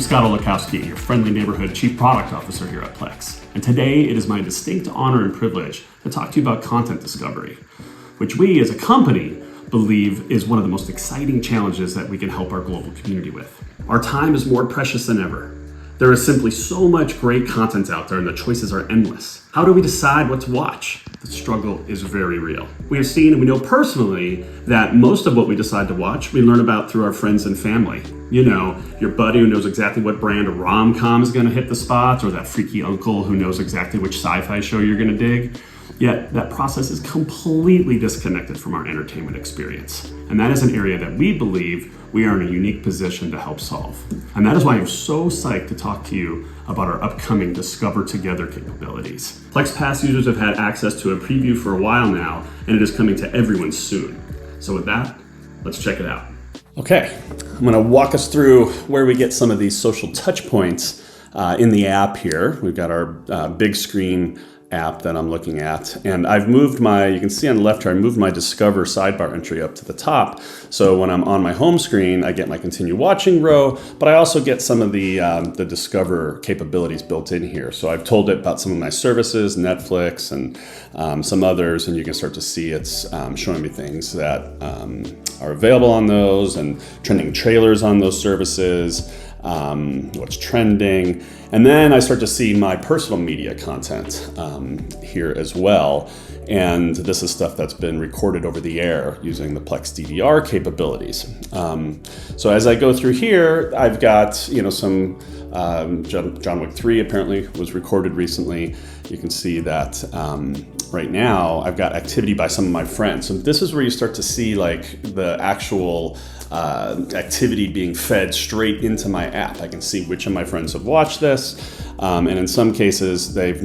Scott Olechowski, your friendly neighborhood Chief Product Officer here at Plex. And today it is my distinct honor and privilege to talk to you about content discovery, which we as a company believe is one of the most exciting challenges that we can help our global community with. Our time is more precious than ever. There is simply so much great content out there and the choices are endless. How do we decide what to watch? The struggle is very real. We have seen and we know personally that most of what we decide to watch, we learn about through our friends and family. You know, your buddy who knows exactly what brand of rom-com is gonna hit the spots, or that freaky uncle who knows exactly which sci-fi show you're gonna dig. Yet that process is completely disconnected from our entertainment experience. And that is an area that we believe we are in a unique position to help solve. And that is why I'm so psyched to talk to you about our upcoming Discover Together capabilities. Plex Pass users have had access to a preview for a while now, and it is coming to everyone soon. So with that, let's check it out. Okay, I'm gonna walk us through where we get some of these social touch points in the app here. We've got our big screen app that I'm looking at, and I've moved you can see on the left here, I moved my Discover sidebar entry up to the top. So when I'm on my home screen, I get my continue watching row, but I also get some of the Discover capabilities built in here. So I've told it about some of my services, Netflix and some others, and you can start to see it's showing me things that are available on those and trending trailers on those services. What's trending, and then I start to see my personal media content here as well, and this is stuff that's been recorded over the air using the Plex DVR capabilities. So as I go through here, I've got some John Wick 3 apparently was recorded recently. You can see that right now I've got activity by some of my friends. So this is where you start to see like the actual activity being fed straight into my app. I can see which of my friends have watched this, and in some cases they've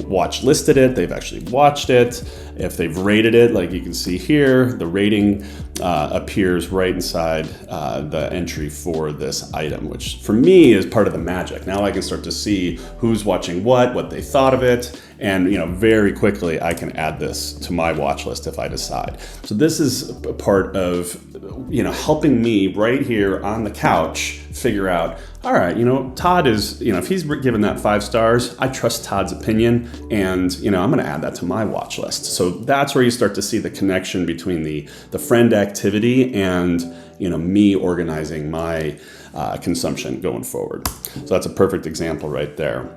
watch listed it, they've actually watched it. If they've rated it, like you can see here, the rating appears right inside the entry for this item, which for me is part of the magic. Now I can start to see who's watching what they thought of it, and very quickly I can add this to my watch list if I decide. So this is a part of helping me right here on the couch figure out, all right, Todd is, if he's given that 5 stars, I trust Todd's opinion, and I'm gonna add that to my watch list. So that's where you start to see the connection between the friend activity and me organizing my consumption going forward. So that's a perfect example right there.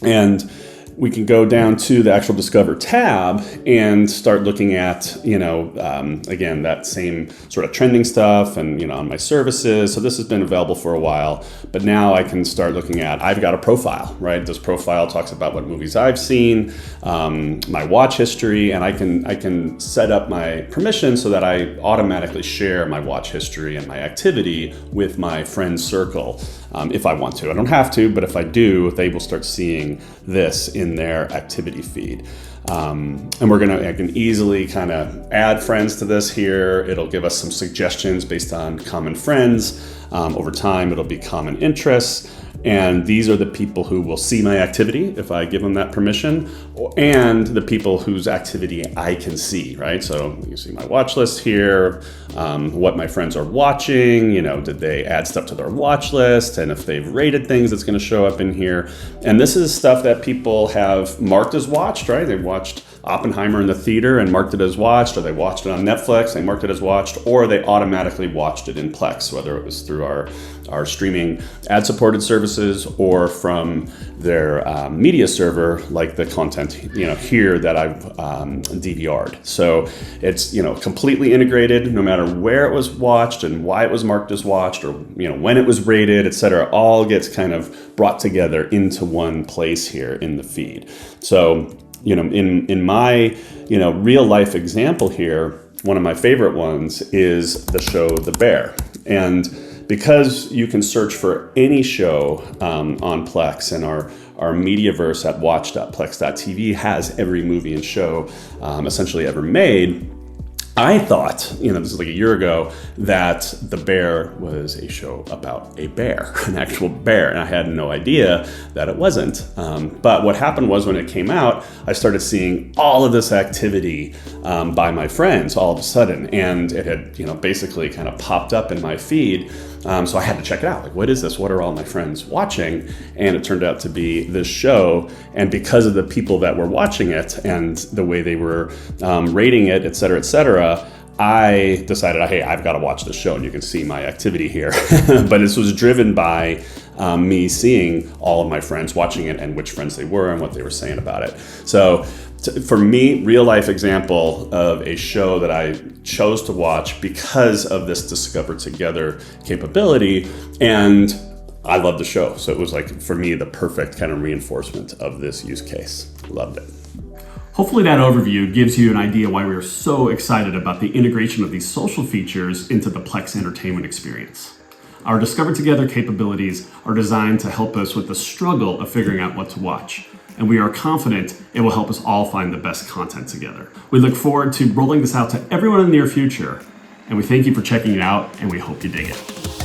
And we can go down to the actual Discover tab and start looking at, again, that same sort of trending stuff and, on my services. So this has been available for a while, but now I can start looking at, I've got a profile, right? This profile talks about what movies I've seen, my watch history, and I can set up my permission so that I automatically share my watch history and my activity with my friend circle. If I want to. I don't have to, but if I do, they will start seeing this in their activity feed. And I can easily kind of add friends to this here. It'll give us some suggestions based on common friends. Over time, it'll be common interests. And these are the people who will see my activity if I give them that permission, and the people whose activity I can see, right? So you can see my watch list here, what my friends are watching, did they add stuff to their watch list? And if they've rated things, it's gonna show up in here. And this is stuff that people have marked as watched, right? They watched Oppenheimer in the theater and marked it as watched, or they watched it on Netflix, they marked it as watched, or they automatically watched it in Plex, whether it was through our streaming ad-supported services or from their media server, like the content here that I've DVR'd. So it's completely integrated, no matter where it was watched and why it was marked as watched, or when it was rated, etc. All gets kind of brought together into one place here in the feed. So in my real life example here, one of my favorite ones is the show The Bear. And because you can search for any show on Plex, and our Mediaverse at watch.plex.tv has every movie and show essentially ever made, I thought, this is like a year ago, that The Bear was a show about a bear, an actual bear, and I had no idea that it wasn't. But what happened was, when it came out, I started seeing all of this activity by my friends all of a sudden, and it had, basically kind of popped up in my feed. So I had to check it out. Like, what is this? What are all my friends watching? And it turned out to be this show. And because of the people that were watching it and the way they were rating it, et cetera, I decided, hey, I've got to watch this show, and you can see my activity here. But this was driven by me seeing all of my friends watching it and which friends they were and what they were saying about it. So for me, real life example of a show that I chose to watch because of this Discover Together capability, and I loved the show. So it was like, for me, the perfect kind of reinforcement of this use case. Loved it. Hopefully that overview gives you an idea why we are so excited about the integration of these social features into the Plex entertainment experience. Our Discover Together capabilities are designed to help us with the struggle of figuring out what to watch, and we are confident it will help us all find the best content together. We look forward to rolling this out to everyone in the near future, and we thank you for checking it out, and we hope you dig it.